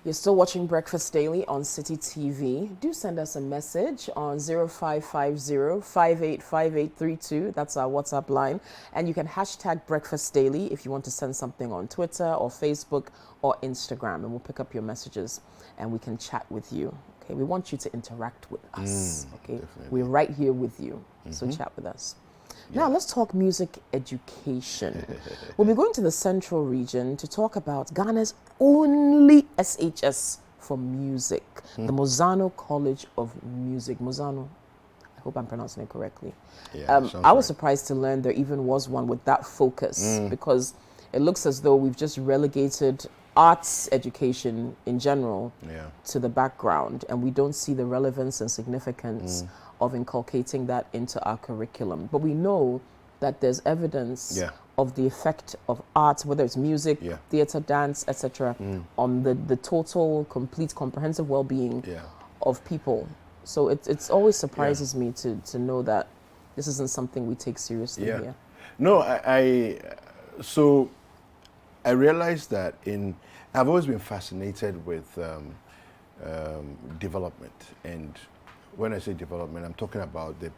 You're still watching Breakfast Daily on City TV. Do send us a message on 0550-585832. That's our WhatsApp line. And you can hashtag Breakfast Daily if you want to send something on Twitter or Facebook or Instagram. And we'll pick up your messages and we can chat with you. Okay, we want you to interact with us. Okay, definitely. We're right here with you. So chat with us. Now let's talk music education. We'll be going to the Central Region to talk about Ghana's only SHS for music, the Mozano College of Music. Mozano, I hope I'm pronouncing it correctly. I was surprised to learn there even was one with that focus because it looks as though we've just relegated arts education in general to the background, and we don't see the relevance and significance of inculcating that into our curriculum. But we know that there's evidence of the effect of art, whether it's music, theater, dance, etc., on the total, complete, comprehensive well-being of people. So it always surprises me to know that this isn't something we take seriously here. No, so I realized that I've always been fascinated with development, and when I say development, I'm talking about the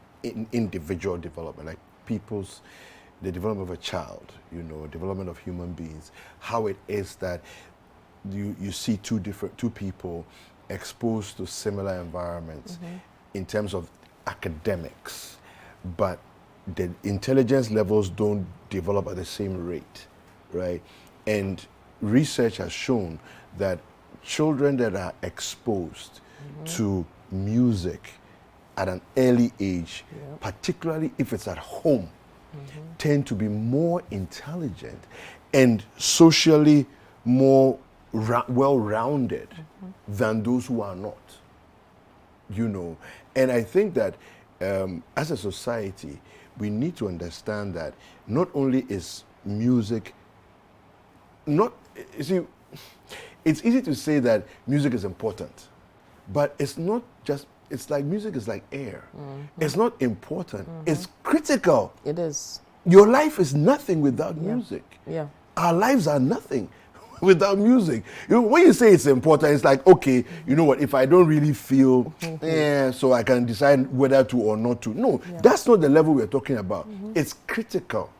individual development, like the development of a child, development of human beings, how it is that you see two people exposed to similar environments in terms of academics, but the intelligence levels don't develop at the same rate, right? And research has shown that children that are exposed to music at an early age, particularly if it's at home, tend to be more intelligent and socially more well-rounded than those who are not, And I think that as a society, we need to understand that not only is music it's easy to say that music is important, but it's not just, it's like music is like air. It's not important, it's critical. It is. Your life is nothing without music. Our lives are nothing without music. When you say it's important, it's like, okay, you know what, if I don't really feel, so I can decide whether to or not to. No, that's not the level we're talking about. It's critical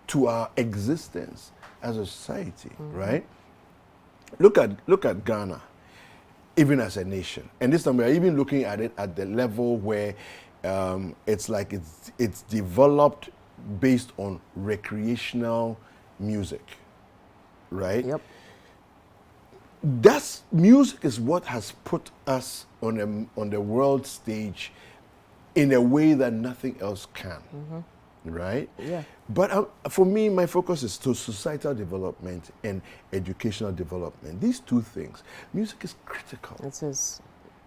to our existence as a society, right? Look at Ghana, even as a nation. And this time we're even looking at it at the level where it's like it's developed based on recreational music, right? Music is what has put us on the world stage in a way that nothing else can, right? But for me, my focus is to societal development and educational development. These two things, music is critical. It is.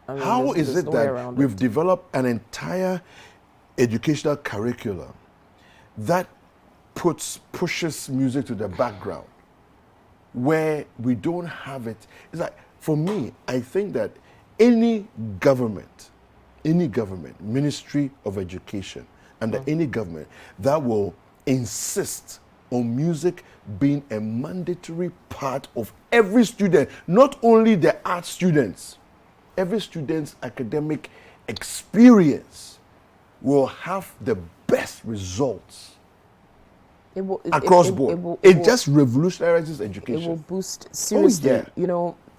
How is it that we've developed an entire educational curriculum that pushes music to the background, where we don't have it? It's like, for me, I think that any government, Ministry of Education, under any government that will insist on music being a mandatory part of every student, not only the art students, every student's academic experience, will have the best results across board. It just revolutionizes education. It will boost, seriously.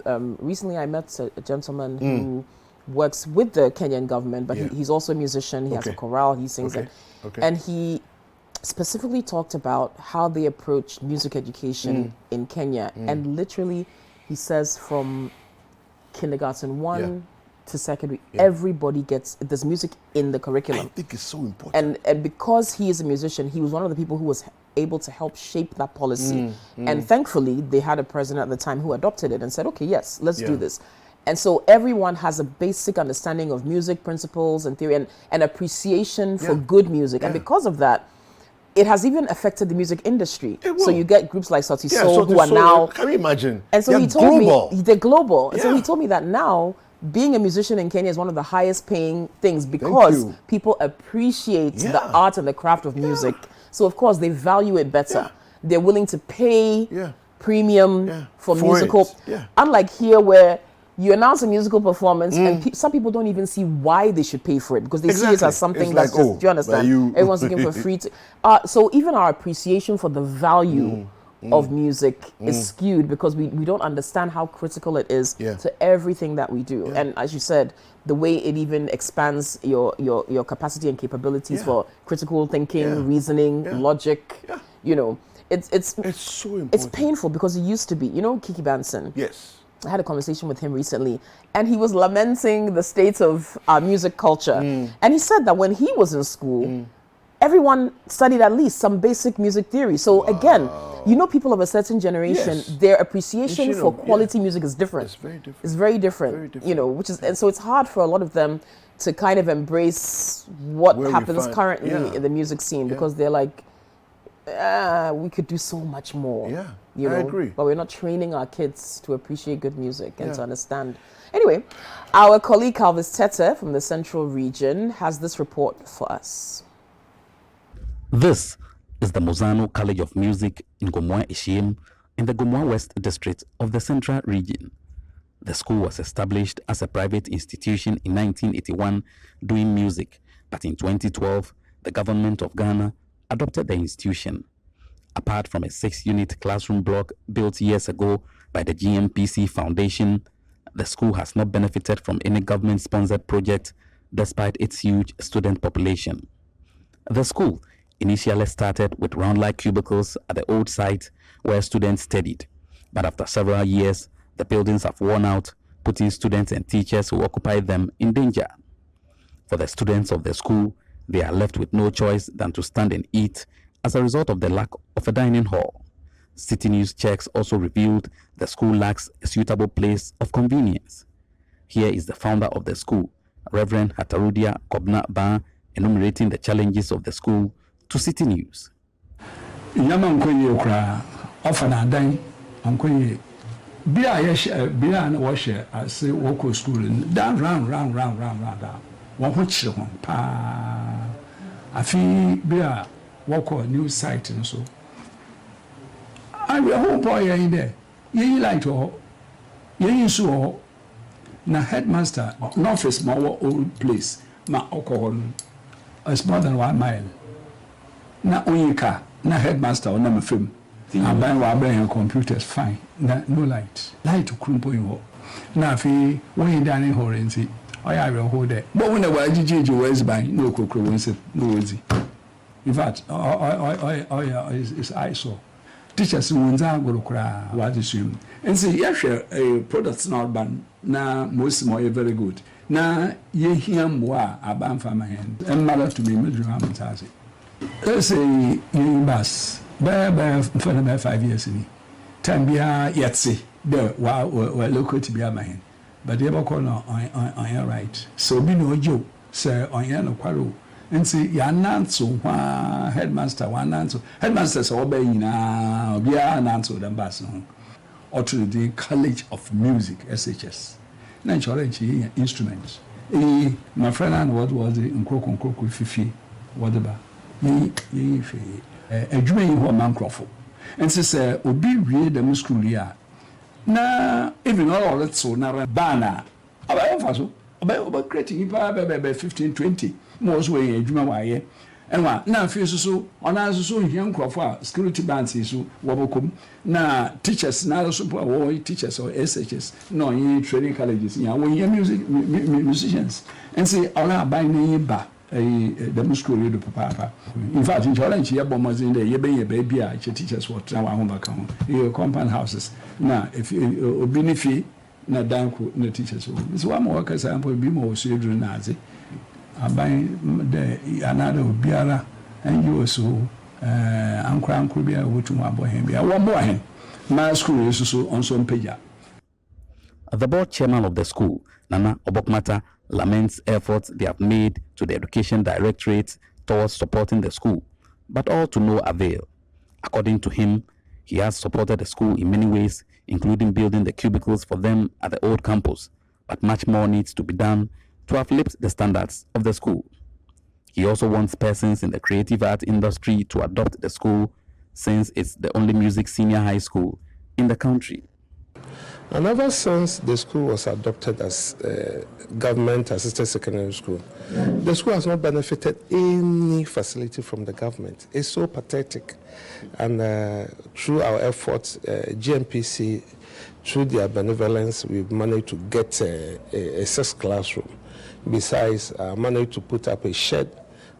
Recently I met a gentleman who works with the Kenyan government, but he's also a musician. He has a chorale, he sings it. And he specifically talked about how they approach music education in Kenya. And literally, he says from kindergarten 1 to secondary, everybody there's music in the curriculum. I think it's so important. And because he is a musician, he was one of the people who was able to help shape that policy. And thankfully, they had a president at the time who adopted it and said, okay, yes, let's do this. And so everyone has a basic understanding of music principles and theory and appreciation for good music. And because of that, it has even affected the music industry. So you get groups like Sauti Sol who are now... Can you imagine? And so he told me... They're global. And so he told me that now being a musician in Kenya is one of the highest paying things because people appreciate the art and the craft of music. So of course they value it better. They're willing to pay premium for musical. it. Yeah. Unlike here where you announce a musical performance and some people don't even see why they should pay for it because they see it as something that's like, just, do you understand? Everyone's looking for free. So even our appreciation for the value of music is skewed because we don't understand how critical it is to everything that we do. And as you said, the way it even expands your capacity and capabilities for critical thinking, reasoning, logic, you know, it's so important. It's painful because it used to be, you know, Kiki Benson. Yes. I had a conversation with him recently, and he was lamenting the state of our music culture. And he said that when he was in school, everyone studied at least some basic music theory. So again, you know, people of a certain generation, their appreciation for quality music is different. It's very different. It's very different, you know, which is, and so it's hard for a lot of them to kind of embrace what happens currently in the music scene because they're like, we could do so much more. Yeah, you know, I agree. But we're not training our kids to appreciate good music and to understand. Anyway, our colleague Calvis Tete from the Central Region has this report for us. This is the Mozano College of Music in Gomoa Ishiem in the Gomoa West District of the Central Region. The school was established as a private institution in 1981 doing music, but in 2012, the government of Ghana adopted the institution. Apart from a 6-unit classroom block built years ago by the GMPC Foundation, the school has not benefited from any government-sponsored project despite its huge student population. The school initially started with round-like cubicles at the old site where students studied, but after several years, the buildings have worn out, putting students and teachers who occupy them in danger. For the students of the school, they are left with no choice than to stand and eat as a result of the lack of a dining hall. City News checks also revealed the school lacks a suitable place of convenience. Here is the founder of the school, Reverend Hatarudia Kobna Ba, enumerating the challenges of the school to City News. Bia na washe ase woko school down round one which one pa afi bia woko new site and so I will hope boy in there ye like to ye so na headmaster no office ma old place ma alcohol it's more than 1 mile na oyika na headmaster on na film and buy our computers fine. No light. Light to crumple you. Now, if you when dining hall and see, I will hold it. But when the YGG was by no cockroach, no easy. In fact, it's ISO. Teachers won't go cry, what is you? And see, yes, a product's not bad. Now, most more very good. Now, ye hear more about my hand. And mother to be middle Hammond. Let's say, you bus. By for 5 years in time be yet see the well local to be a man, but they ever call on your right. So be no joke, sir, on your no quarrel. And see, ya nanso, headmaster, one nanso, headmasters obey now, be an answer than Basson or to the College of Music, SHS. Naturally, instruments. My friend, and what was the Nkoko Fifi, whatever. Ye fee. Adwuma yi ho mankrofo ense se obi wie dem school ya na even all let's so na bana aba fa so aba creating pa be 15 20 mo so we adwuma wa ye enwa na afi so ona so hia nkrofo a security bands so wobokom na teachers na so wo teachers or SHS no yin training colleges ya wo hia musicians ense ona ba ni ba the school you do papa. In fact, in challenge here, bombers in the ye teachers what now home back home. Your compound houses. Now, if you benefit na danko na teachers. So one more workers sample be more children nazi. I buy the another biara and you also uncle be able to one boy him. One more him. My school is also on some page. The board chairman of the school, Nana Obokmata, laments efforts they have made to the Education Directorate towards supporting the school, but all to no avail. According to him, he has supported the school in many ways, including building the cubicles for them at the old campus, but much more needs to be done to uplift the standards of the school. He also wants persons in the creative art industry to adopt the school, since it's the only music senior high school in the country. And ever since the school was adopted as government-assisted secondary school, the school has not benefited any facility from the government. It's so pathetic. And through our efforts, GMPC, through their benevolence, we've managed to get a sixth classroom. Besides, managed to put up a shed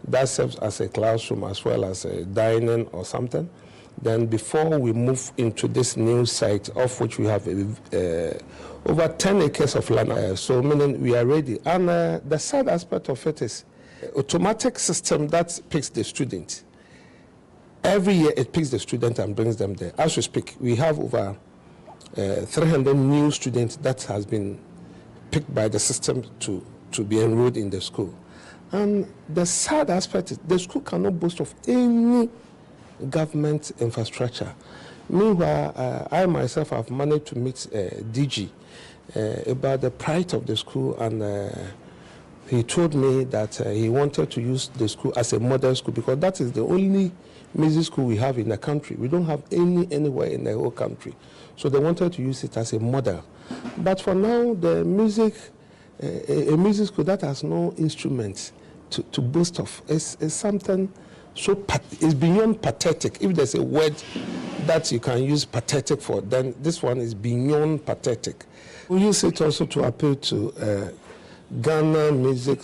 that serves as a classroom as well as a dining or something. Then before we move into this new site, of which we have over 10 acres of land, so meaning we are ready. And the sad aspect of it is automatic system that picks the student. Every year it picks the student and brings them there. As we speak, we have over 300 new students that has been picked by the system to be enrolled in the school. And the sad aspect is the school cannot boast of any government infrastructure. Meanwhile, I myself have managed to meet DG about the pride of the school, and he told me that he wanted to use the school as a model school because that is the only music school we have in the country. We don't have any anywhere in the whole country. So they wanted to use it as a model. But for now, the music, a music school that has no instruments to boast of is something so it's beyond pathetic. If there's a word that you can use pathetic for, then this one is beyond pathetic. We use it also to appeal to Ghana music,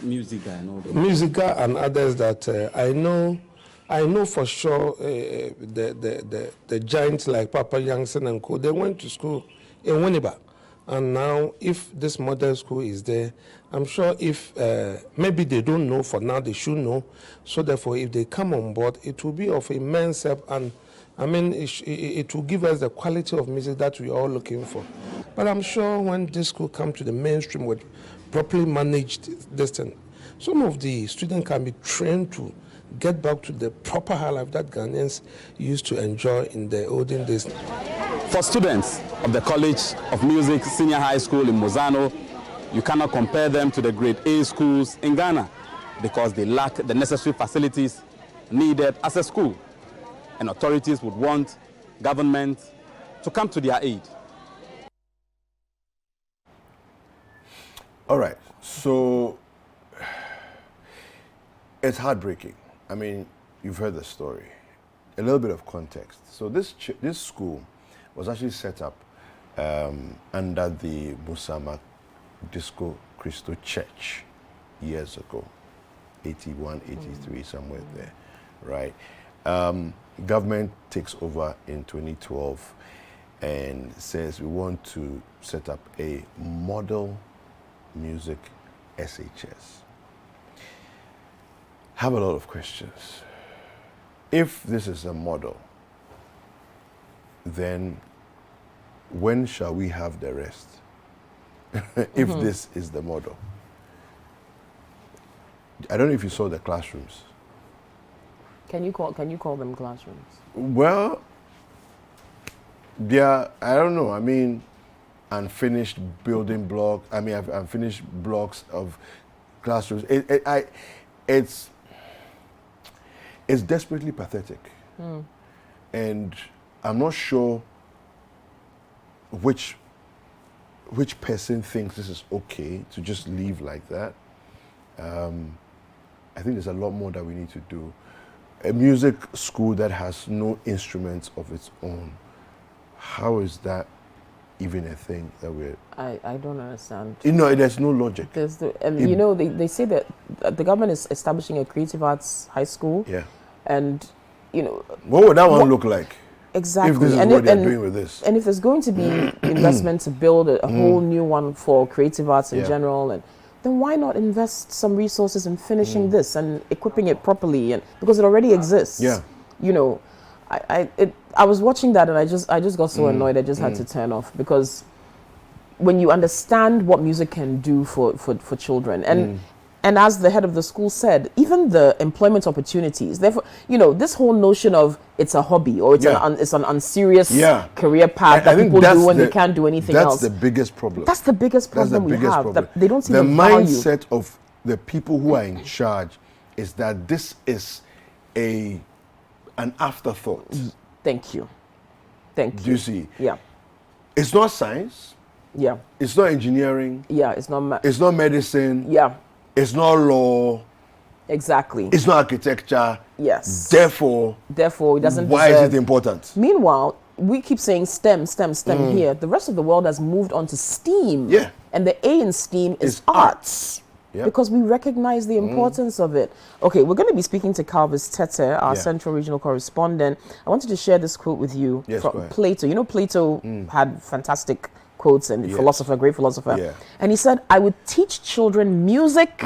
Musica and others that I know for sure the giants like Papa Youngson and co. They went to school in Winneba. And now, if this model school is there, I'm sure if maybe they don't know for now, they should know. So therefore, if they come on board, it will be of immense help. And I mean, it will give us the quality of music that we are all looking for. But I'm sure when this school comes to the mainstream with properly managed this thing, some of the students can be trained to get back to the proper high life that Ghanaians used to enjoy in the olden days. For students of the College of Music Senior High School in Mozano, you cannot compare them to the grade A schools in Ghana because they lack the necessary facilities needed as a school, and authorities would want government to come to their aid. All right, so it's heartbreaking. I mean, you've heard the story. A little bit of context. So this school was actually set up under the Musama Disco Cristo Church years ago, 81, 83, somewhere there, right? Government takes over in 2012 and says we want to set up a model music SHS. Have a lot of questions. If this is a model, then when shall we have the rest? If this is the model. I don't know if you saw the classrooms. Can you call them classrooms? Well, they are, I don't know, I mean, unfinished building block, I mean, unfinished blocks of classrooms. It's desperately pathetic. And I'm not sure which person thinks this is okay to just leave like that. I think there's a lot more that we need to do. A music school that has no instruments of its own, how is that even a thing that we're... I don't understand. You know, there's no logic. You know, they say that the government is establishing a creative arts high school. Yeah. And, you know... What would that one look like? Exactly. If this is what they're doing with this. And if there's going to be investment to build a whole new one for creative arts in general, and then why not invest some resources in finishing this and equipping it properly, and because it already exists. Yeah. You know, I was watching that and I just got so annoyed I just had to turn off, because when you understand what music can do for children, and as the head of the school said, even the employment opportunities. Therefore, you know, this whole notion of it's a hobby or it's an unserious career path that people do when they can't do anything else. That's the biggest problem. That's the biggest problem we have. Problem. That they don't see the value. mindset of the people who are in charge is that this is an afterthought. Thank you. Thank you. Do you see? Yeah. It's not science. Yeah. It's not engineering. Yeah. It's not. It's not medicine. Yeah. It's not law. Exactly. It's not architecture. Yes. Therefore, it doesn't. Why deserve... is it important? Meanwhile, we keep saying STEM here. The rest of the world has moved on to STEAM. Yeah. And the A in STEAM is It's arts. Yep. Because we recognize the importance of it. Okay, we're going to be speaking to Calvis Tete, our Central Regional correspondent. I wanted to share this quote with you from Plato. You know, Plato had fantastic quotes and philosopher, great philosopher. Yeah. And he said, I would teach children music,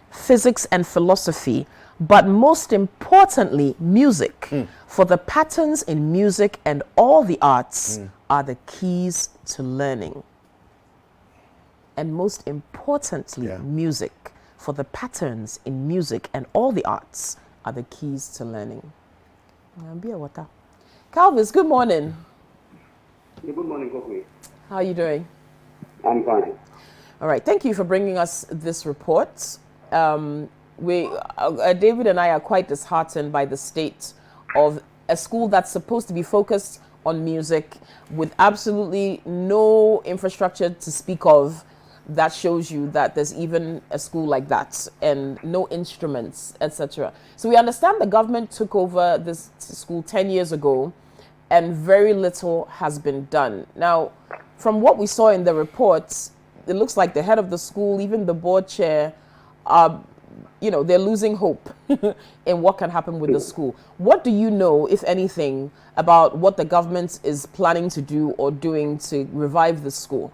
physics, and philosophy, but most importantly, music. For the patterns in music and all the arts are the keys to learning. And most importantly, music. For the patterns in music and all the arts are the keys to learning. Calvis, good morning. Good morning, Kokwe. How are you doing? I'm fine. All right, thank you for bringing us this report. David and I are quite disheartened by the state of a school that's supposed to be focused on music with absolutely no infrastructure to speak of. That shows you that there's even a school like that and no instruments, etc. So we understand the government took over this school 10 years ago and very little has been done. Now, from what we saw in the reports, it looks like the head of the school, even the board chair, they're losing hope in what can happen with the school. What do you know, if anything, about what the government is planning to do or doing to revive the school?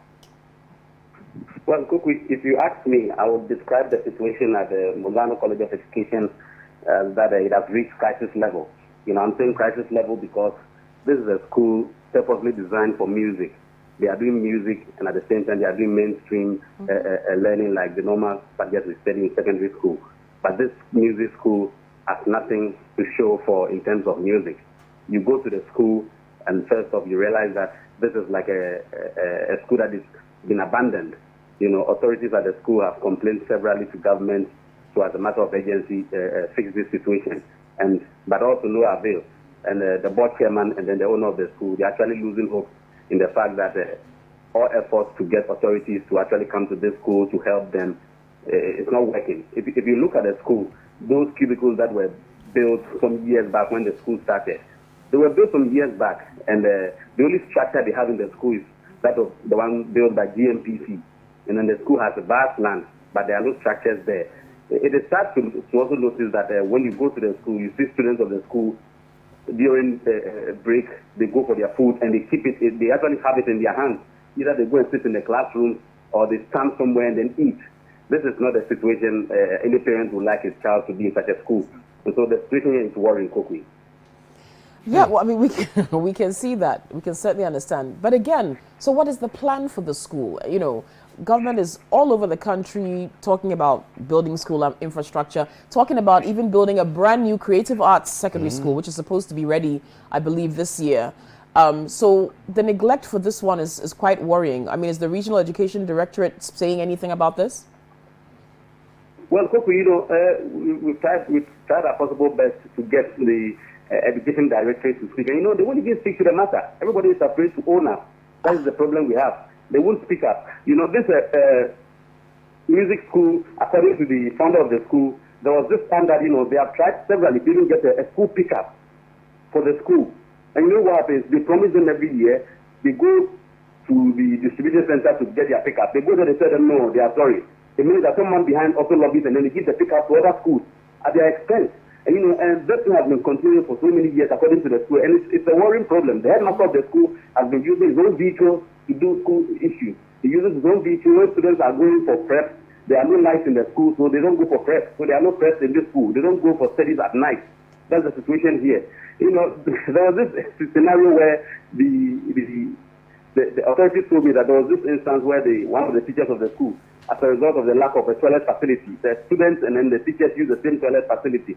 Well, Kokwe, if you ask me, I would describe the situation at the Mozano College of Education that it has reached crisis level. I'm saying crisis level because this is a school purposely designed for music. They are doing music, and at the same time, they are doing mainstream learning like the normal subjects we study in secondary school. But this music school has nothing to show for in terms of music. You go to the school, and first off, you realize that this is like a school that is been abandoned. Authorities at the school have complained severally to government to, as a matter of urgency, fix this situation, but also no avail. And the board chairman and then the owner of the school, they're actually losing hope in the fact that all efforts to get authorities to actually come to this school to help them, it's not working. If you look at the school, those cubicles that were built some years back when the school started, they were built some years back, and the only structure they have in the school is that of the one built by GMPC. And then the school has a vast land, but there are no structures there. It is sad to also notice that when you go to the school, you see students of the school during break, they go for their food and they keep it, they actually have it in their hands. Either they go and sit in the classroom or they stand somewhere and then eat. This is not a situation any parent would like his child to be in such a school. And so the situation here is worrying, Kokwe. Yeah, well, I mean, we can see that. We can certainly understand. But again, so what is the plan for the school? Government is all over the country talking about building school infrastructure, talking about even building a brand new creative arts secondary school, which is supposed to be ready, I believe, this year. So the neglect for this one is quite worrying. I mean, is the Regional Education Directorate saying anything about this? Well, Kokwe, we've tried our possible best to get the Education Directorate to speak. And, they won't even speak to the matter. Everybody is afraid to own up. That is the problem we have. They won't speak up. This music school, according to the founder of the school, there was this time that, they have tried severally to even get a school pickup for the school. And you know what happens? They promise them every year. They go to the distribution center to get their pickup. They go there, they tell them, no, they are sorry. It means that someone behind also lobbies and then they give the pickup to other schools at their expense. And, and that thing has been continuing for so many years according to the school. And it's a worrying problem. The headmaster of the school has been using his own vehicle to do school issues. He uses his own vehicle. When students are going for prep, there are no lights in the school, so they don't go for prep. So there are no preps in this school. They don't go for studies at night. That's the situation here. There was this scenario where the authorities told me that there was this instance where one of the teachers of the school, as a result of the lack of a toilet facility, the students and then the teachers use the same toilet facility,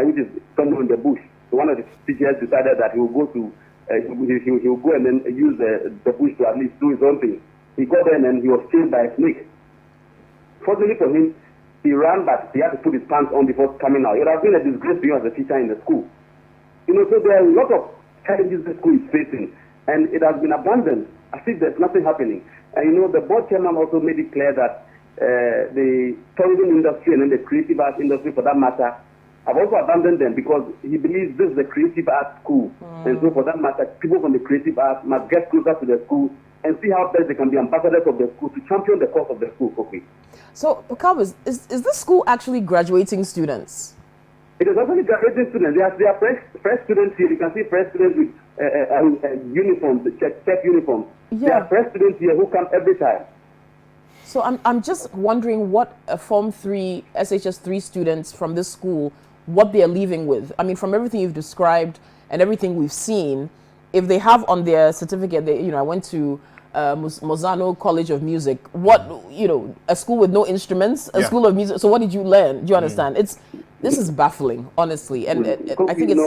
which is somewhere in the bush. So one of the teachers decided that he will go to he will go and then use the bush to at least do his own thing. He got there and then he was chased by a snake. Fortunately for him, he ran, but he had to put his pants on before coming out. It would have been a disgrace to you as a teacher in the school. So there are a lot of challenges the school is facing, and it has been abandoned as if there's nothing happening. And you know, the board chairman also made it clear that the tourism industry and then the creative arts industry, for that matter, have also abandoned them because he believes this is the creative arts school. And so for that matter, people from the creative arts must get closer to the school and see how best they can be ambassadors of the school to champion the cause of the school. Okay. So, Calvus, is this school actually graduating students? It is actually graduating students. They are fresh students here. You can see fresh students with uniforms, the check uniforms. Yeah. There are fresh students here who come every time. So I'm just wondering what a Form 3, SHS 3 students from this school, what they're leaving with. I mean, from everything you've described and everything we've seen, if they have on their certificate, I went to Mozano College of Music. What, a school with no instruments, a school of music. So what did you learn? Do you understand? This is baffling, honestly. And I think it's...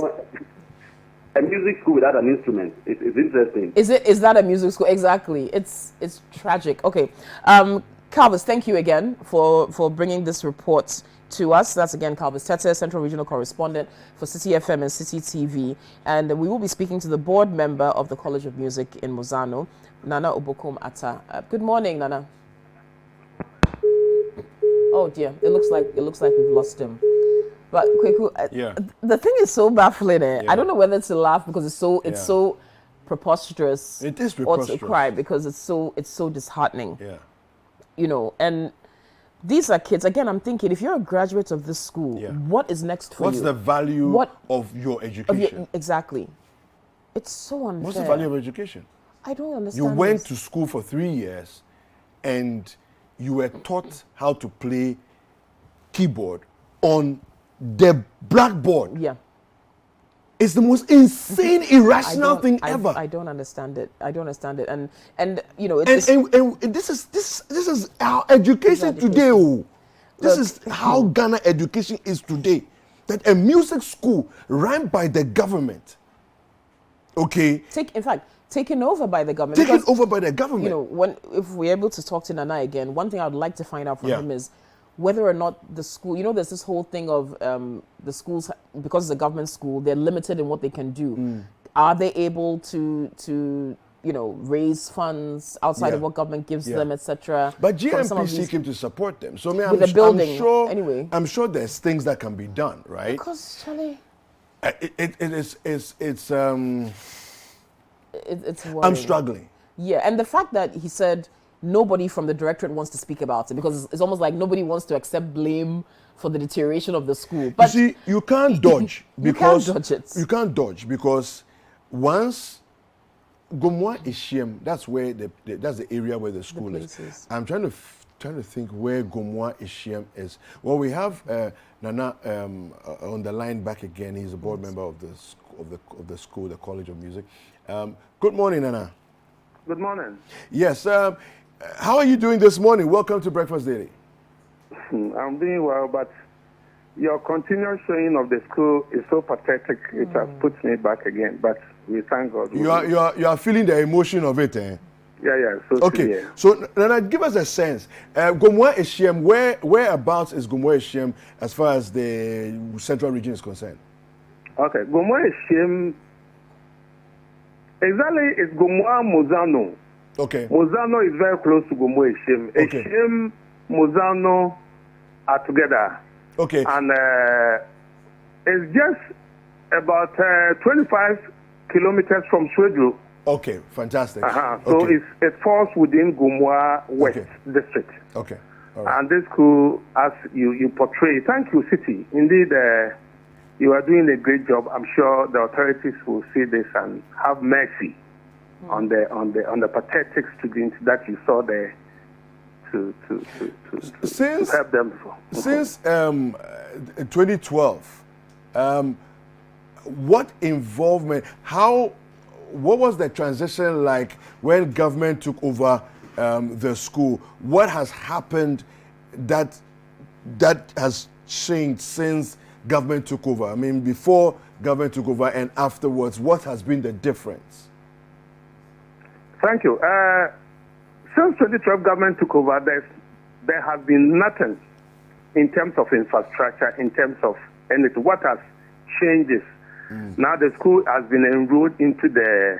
a music school without an instrument. It's interesting. Is that a music school? Exactly. It's tragic. Okay. Calvus, thank you again for bringing this report to us. That's again Calvus Tete, Central Regional Correspondent for City FM and City TV. And we will be speaking to the board member of the College of Music in Mozano, Nana Obokom Atta. Good morning, Nana. Oh dear, it looks like we've lost him. But Kweku, the thing is so baffling. I don't know whether to laugh because it's so preposterous. It is preposterous. Or to cry because it's so disheartening. Yeah. And these are kids. Again, I'm thinking, if you're a graduate of this school, what is next for you? What's the value of your education? Exactly. It's so unfair. What's the value of education? I don't understand. You went to school for 3 years and you were taught how to play keyboard on the blackboard. Yeah. It's the most insane, irrational thing ever. I don't understand it. And this is our education today. This is how Ghana education is today. That a music school run by the government. Okay. Taken over by the government. Taken over by the government. If we're able to talk to Nana again, one thing I would like to find out from him is whether or not the school, there's this whole thing of the schools, because it's a government school, they're limited in what they can do. Are they able to raise funds outside of what government gives them, etc.? But GMPC came to support them. So I'm sure there's things that can be done, right? Because, Charlie, it's worrying. I'm struggling. Yeah, and the fact that he said nobody from the directorate wants to speak about it because it's almost like nobody wants to accept blame for the deterioration of the school. But you see, you can't dodge because you can't dodge because once Gomwa Ishiem, that's where that's the area where the school is. I'm trying to think where Gomwa Ishiem is. Well, we have Nana on the line back again. He's a board member of the school, the College of Music. Good morning, Nana. Good morning. Yes. How are you doing this morning? Welcome to Breakfast Daily. I'm doing well, but your continuous showing of the school is so pathetic. It has put me back again. But we thank God. You are feeling the emotion of it, eh? Yeah. Okay. So Nana, give us a sense. Gomwa Ishiem, whereabouts is Gomwa Ishiem as far as the central region is concerned? Okay, Gomwa Ishiem. Exactly, it's Gomwa Mozano. Okay. Mozano is very close to Gomwa Ishiem. Okay. Ishiem, Mozano are together. Okay. And it's just about 25 kilometers from Swedru. Okay, fantastic. So it falls within Gomwa West District. Okay. All right. And this school, as you portray, thank you, City. Indeed, you are doing a great job. I'm sure the authorities will see this and have mercy on the pathetic students that you saw there to help them. Since 2012, what involvement? What was the transition like when government took over the school? What has happened that has changed since government took over? I mean, before government took over and afterwards, what has been the difference? Thank you. Since 2012 government took over, there has been nothing in terms of infrastructure, in terms of anything. What has changed is Now the school has been enrolled into the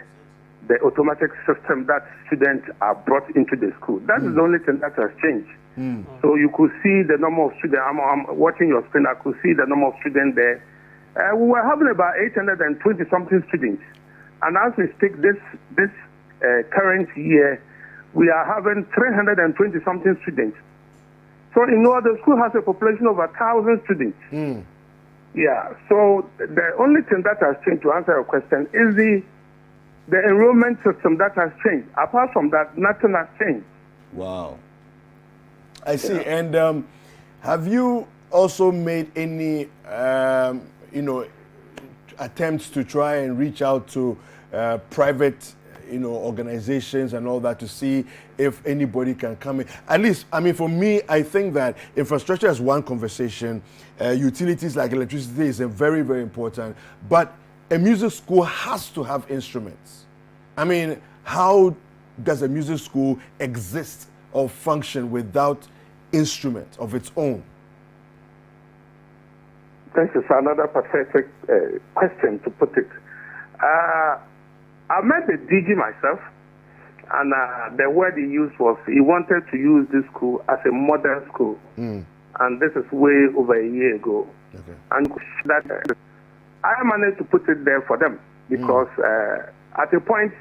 automatic system that students are brought into the school. That is the only thing that has changed. So you could see the number of students. I'm watching your screen. I could see the number of students there. We were having about 820 something students, and as we speak, this current year, we are having 320 something students. So in the school has a population of 1,000 students. Yeah. So the only thing that has changed, to answer your question, is the enrollment system that has changed. Apart from that, nothing has changed. Wow. I see. Yeah. And have you also made any, attempts to try and reach out to private, organizations and all that to see if anybody can come in? At least, I mean, for me, I think that infrastructure is one conversation. Utilities like electricity is very, very important. But a music school has to have instruments. I mean, how does a music school exist or function without instruments of its own? This is another pathetic question, to put it. I met the DG myself, and the word he used was he wanted to use this school as a model school. And this is way over a year ago. Okay. And that I managed to put it there for them because at a point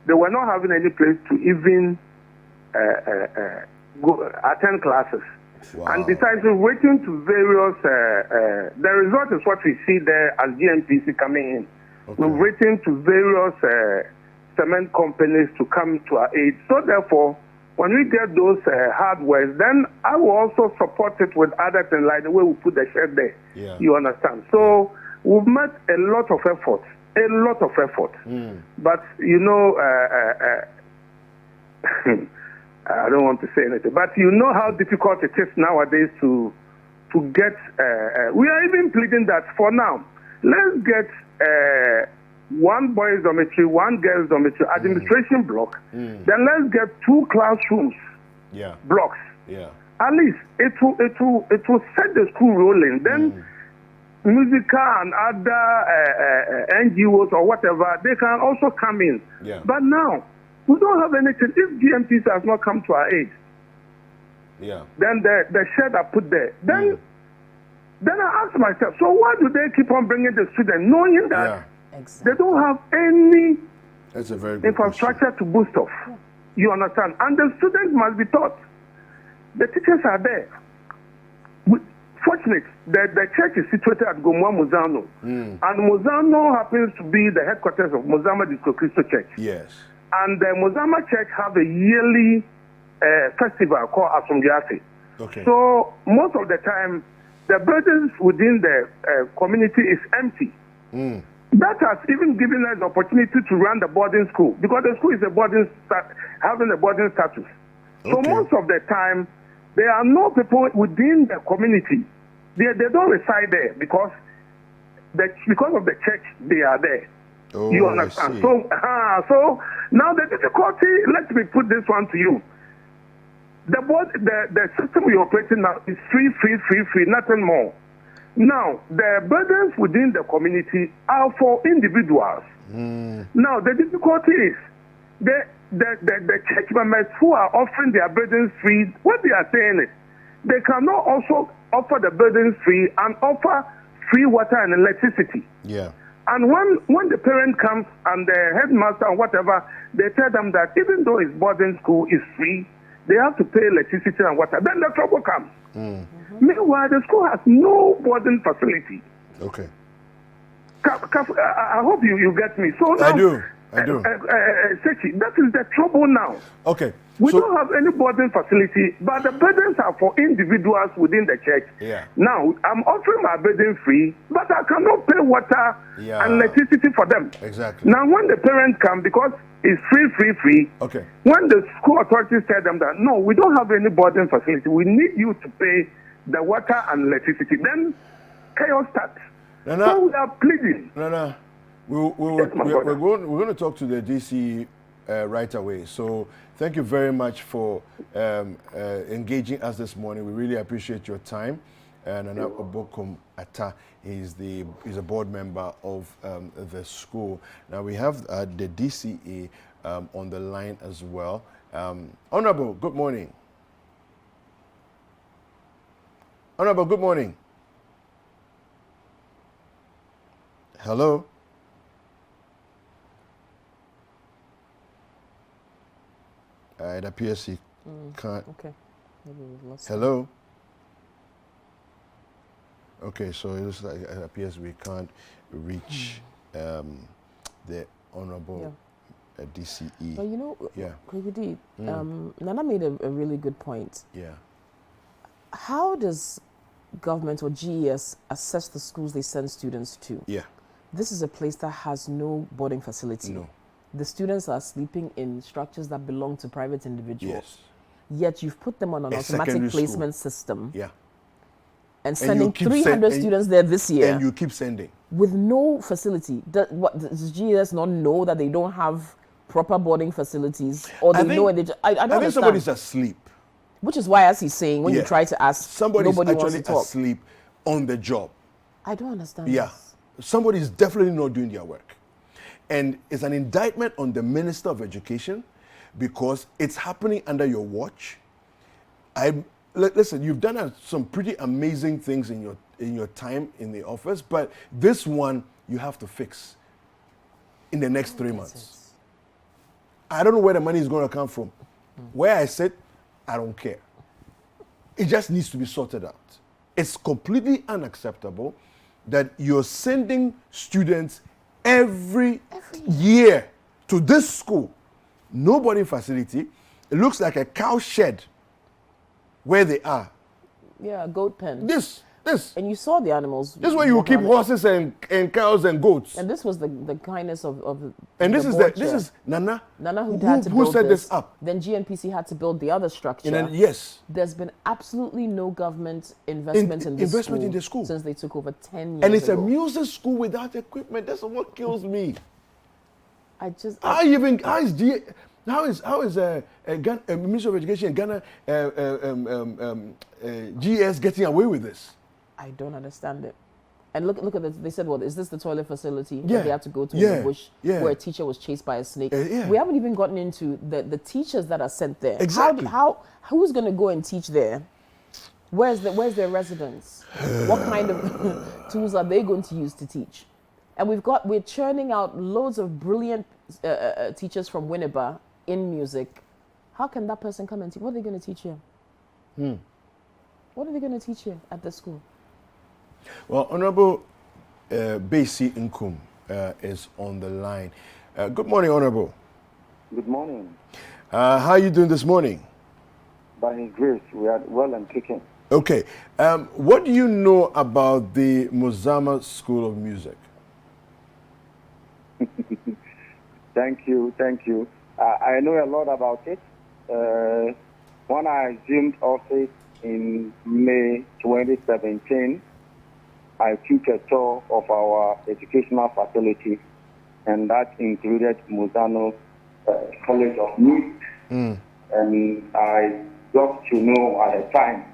they were not having any place to even go attend classes. Wow. And besides, we're waiting to various, the result is what we see there as GMPC coming in. Okay. We're waiting to various cement companies to come to our aid. So therefore, when we get those hardware, then I will also support it with other things, like the way we put the shed there. Yeah. You understand? So we've made a lot of effort. But, I don't want to say anything, but you know how difficult it is nowadays to get, we are even pleading that for now, let's get one boys dormitory, one girls dormitory, administration block, then let's get 2 classrooms, blocks. Yeah. At least it will set the school rolling. Then musical and other NGOs or whatever, they can also come in. Yeah. But now, we don't have anything. If GMPs has not come to our aid, then the shed I put there, then I ask myself, so why do they keep on bringing the students, knowing that they don't have any infrastructure to boost off? You understand? And the students must be taught. The teachers are there. Fortunately, the church is situated at Mozano. And Mozano happens to be the headquarters of Mozama Disco Cristo Church. Yes. And the Mozama Church have a yearly festival called Asumbiase. Okay. So most of the time, the buildings within the community is empty. That has even given us the opportunity to run the boarding school, because the school is having a boarding status. Okay. So most of the time, there are no people within the community. They don't reside there because of the church, they are there. Oh, you understand? So now the difficulty, let me put this one to you. The system we're operating now is free, nothing more. Now, the burdens within the community are for individuals. Now, the difficulty is the church members who are offering their burdens free, what they are saying is they cannot also offer the burdens free and offer free water and electricity. Yeah. And when the parent comes and the headmaster or whatever, they tell them that even though his boarding school is free, they have to pay electricity and water. Then the trouble comes. Meanwhile, the school has no boarding facility. Okay. I hope you get me. So now, I do. Sechi, that is the trouble now. Okay. We don't have any boarding facility, but the burdens are for individuals within the church. Yeah. Now, I'm offering my burden free, but I cannot pay water and electricity for them. Exactly. Now, when the parents come, because it's free. Okay. When the school authorities tell them that, no, we don't have any boarding facility, we need you to pay the water and electricity, then chaos starts. So we are pleading. We're going to talk to the DC right away. So thank you very much for engaging us this morning. We really appreciate your time. Nana Obokum Ata. He's a board member of the school. Now we have the DCE on the line as well. Honorable, good morning. Honorable, good morning. Hello. It appears he can't. Okay. Maybe we've lost Hello. Okay, so it looks like it appears we can't reach the honorable DCE. But you know, Yeah. Kwekudi, Nana made a really good point. Yeah. How does government or GES assess the schools they send students to? Yeah. This is a place that has no boarding facility. No. The students are sleeping in structures that belong to private individuals. Yes. Yet you've put them on an A automatic secondary placement system Yeah. and sending keep 300 students there this year And you keep sending. with no facility. Does GES not know that they don't have proper boarding facilities, or they know and they I don't I think understand. somebody's asleep. Which is why, as he's saying, when you Yeah. try to ask, Somebody's nobody wants actually to talk. asleep on the job. I don't understand. Yeah. this. Somebody's definitely not doing their work. And it's an indictment on the Minister of Education because it's happening under your watch. Listen, you've done some pretty amazing things in your time in the office, but this one you have to fix in the next 3 months. I don't know where the money is going to come from. Where I sit, I don't care. It just needs to be sorted out. It's completely unacceptable that you're sending students every year to this school. No boarding facility. It looks like a cow shed where they are. Yeah, a goat pen. This. And you saw the animals. This is where you walk keep around. horses and cows and goats. And this was the kindness of And this board is chair. Nana. Nana who had to who build set this up. Then GNPC had to build the other structure. And then, yes. There's been absolutely no government investment in this investment school in the school since they took over 10 years And it's ago. a music school without equipment. That's what kills me. I just How is Ministry of Education Ghana GS getting away with this? I don't understand it. And look at this. They said, "Well, is this the toilet facility Yeah. that they had to go to in Yeah. the bush Yeah. where a teacher was chased by a snake?" Yeah. We haven't even gotten into the teachers that are sent there. Exactly. Who's going to go and teach there? Where's their residence? What kind of tools are they going to use to teach? And we're churning out loads of brilliant teachers from Winneba in music. How can that person come and teach? What are they going to teach here? What are they going to teach here at the school? Well, Honorable Basi Nkum is on the line. Good morning, Honorable. Good morning. How are you doing this morning? By His grace, we are well and kicking. Okay. What do you know about the Mozano School of Music? Thank you. I know a lot about it. When I assumed office in May 2017, I took a tour of our educational facility, and that included Mozano College of Music. And I got to know at the time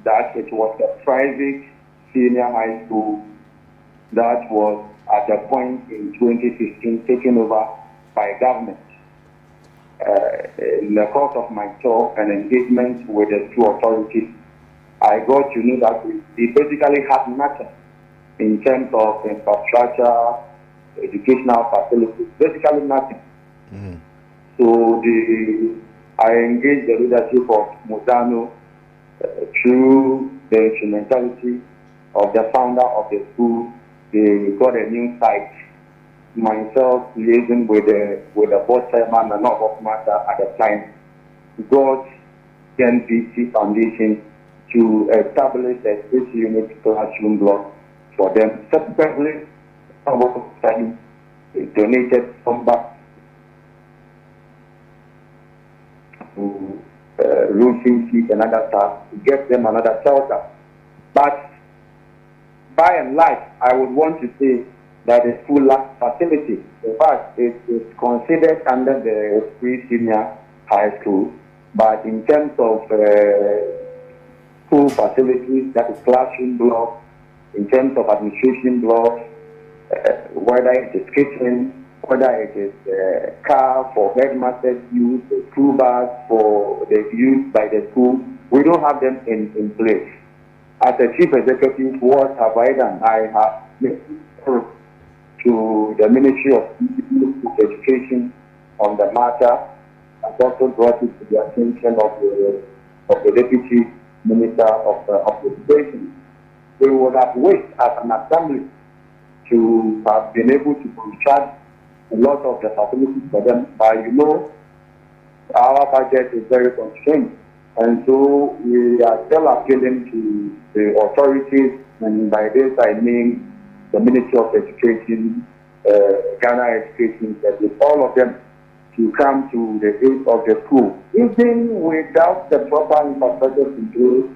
that it was a private senior high school that was at a point in 2015 taken over by government. In the course of my tour and engagement with the two authorities, I got to know that they basically had nothing in terms of infrastructure, educational facilities, basically nothing. So I engaged the leadership of Mozano through the instrumentality of the founder of the school. They got a new site. Myself liaising with the board chairman and not matter at the time, got NPC Foundation to establish a 6-unit classroom block for them. Subsequently, our study donated some back to roofing sheet and other stuff to get them another shelter. But by and large, I would want to say that the school lacks facility. In fact, it is considered under the pre-senior high school, but in terms of school facilities, that is classroom blocks, in terms of administration blocks, whether it is kitchen, whether it is car for headmasters use, the school bus for the use by the school. We don't have them in place. As a chief executive, what have I done? I have made to the Ministry of Education on the matter. I've also brought it to the attention of the Deputy Minister of Education. We would have wished as an assembly to have been able to construct a lot of the facilities for them, but you know, our budget is very constrained, and so we are still appealing to the authorities, and by this I mean the Ministry of Education, Ghana Education, that with all of them to come to the aid of the school. Even without the proper infrastructure in place,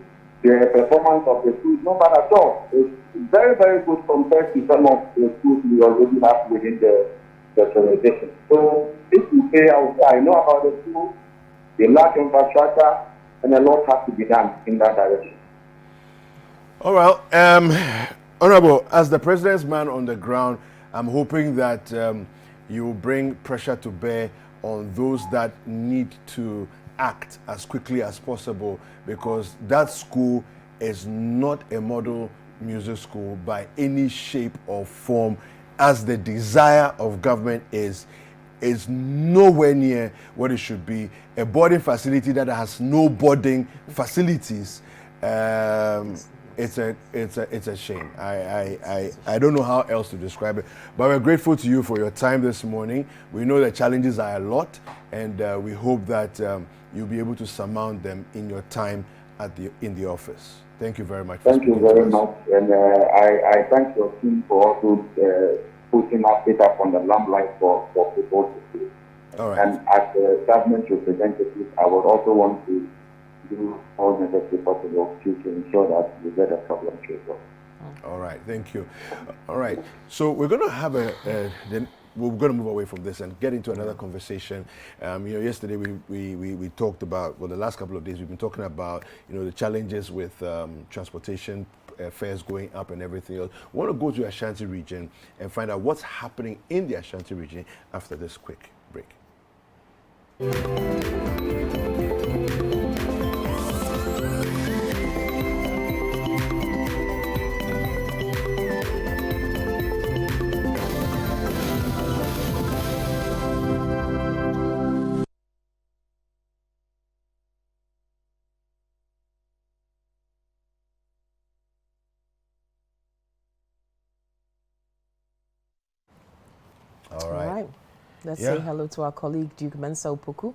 the performance of the school is not bad at all. It's very, very good compared to some of the schools we already have within the organization. So if you say, I know about the school, they lack infrastructure, and a lot has to be done in that direction. All right. Honorable, as the president's man on the ground, I'm hoping that you will bring pressure to bear on those that need to act as quickly as possible, because that school is not a model music school by any shape or form, as the desire of government is nowhere near what it should be. A boarding facility that has no boarding facilities, it's a shame. I don't know how else to describe it, but we're grateful to you for your time this morning. We know the challenges are a lot, and we hope that you'll be able to surmount them in your time in the office. Thank you very much. Thank you very much, and I thank your team for also putting it up on the limelight for people to see. All right. And as a government representative, I would also want to do all necessary possible to ensure that we get a problem treated. All right, thank you. All right, so we're going to have then we're going to move away from this and get into another conversation. Yesterday we talked about, the last couple of days we've been talking about, the challenges with transportation fares going up and everything else. We want to go to Ashanti region and find out what's happening in the Ashanti region after this quick break. All right. Let's say hello to our colleague Duke Mensah Opoku,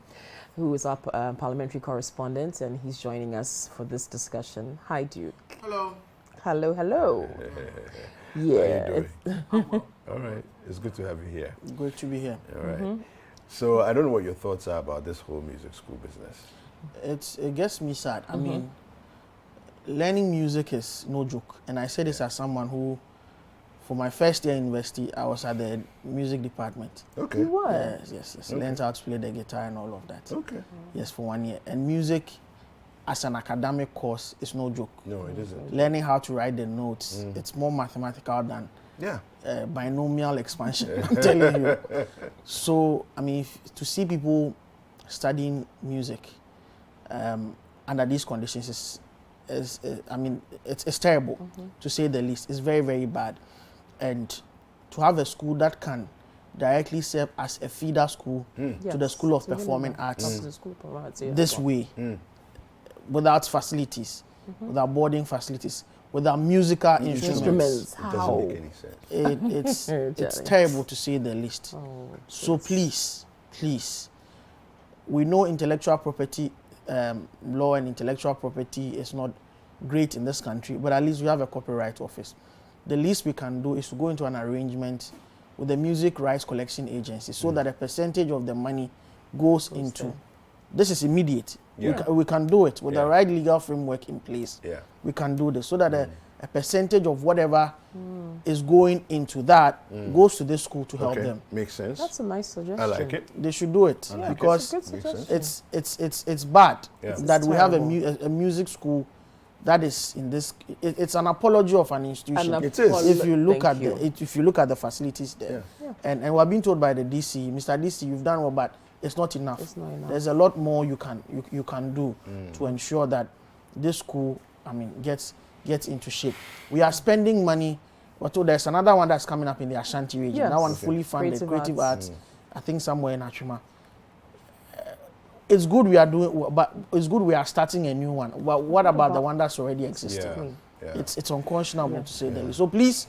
who is our parliamentary correspondent, and he's joining us for this discussion. Hi, Duke. Hello. Hello, hello. Yeah. All right. It's good to have you here. Good to be here. All right. So I don't know what your thoughts are about this whole music school business. It gets me sad. I mean, learning music is no joke. And I say this as someone who, for my first year in university, I was at the music department. Okay. You were? Yes. Okay. Learned how to play the guitar and all of that. Okay. Yes, for 1 year. And music, as an academic course, is no joke. No, it isn't. Learning how to write the notes, it's more mathematical than binomial expansion, I'm telling you. So, I mean, to see people studying music under these conditions it's terrible, to say the least. It's very, very bad. And to have a school that can directly serve as a feeder school to the School of Performing Arts this way, without facilities, without boarding facilities, without musical instruments. It doesn't make any sense. It's terrible, to say the least. So please, we know intellectual property law and intellectual property is not great in this country, but at least we have a copyright office. The least we can do is to go into an arrangement with the music rights collection agency so that a percentage of the money goes into. This is immediate. We can do it with the right legal framework in place. We can do this so that a percentage of whatever is going into that goes to this school to help them. Makes sense. That's a nice suggestion. I like it. They should do it because it's bad that we have a music school that is in this. It's an apology of an institution. It is. If you look Thank you. if you look at the facilities there, and we're being told by the DC, Mr. DC, you've done well, but it's not enough. It's not enough. There's a lot more you can do to ensure that this school, gets into shape. We are spending money. But there's another one that's coming up in the Ashanti region. Yes. That one fully funded, creative arts. I think somewhere in Achuma. It's good we are doing, but it's good we are starting a new one. But what about the one that's already existing? It's unconscionable to say that. So please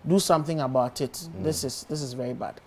do something about it. This is very bad.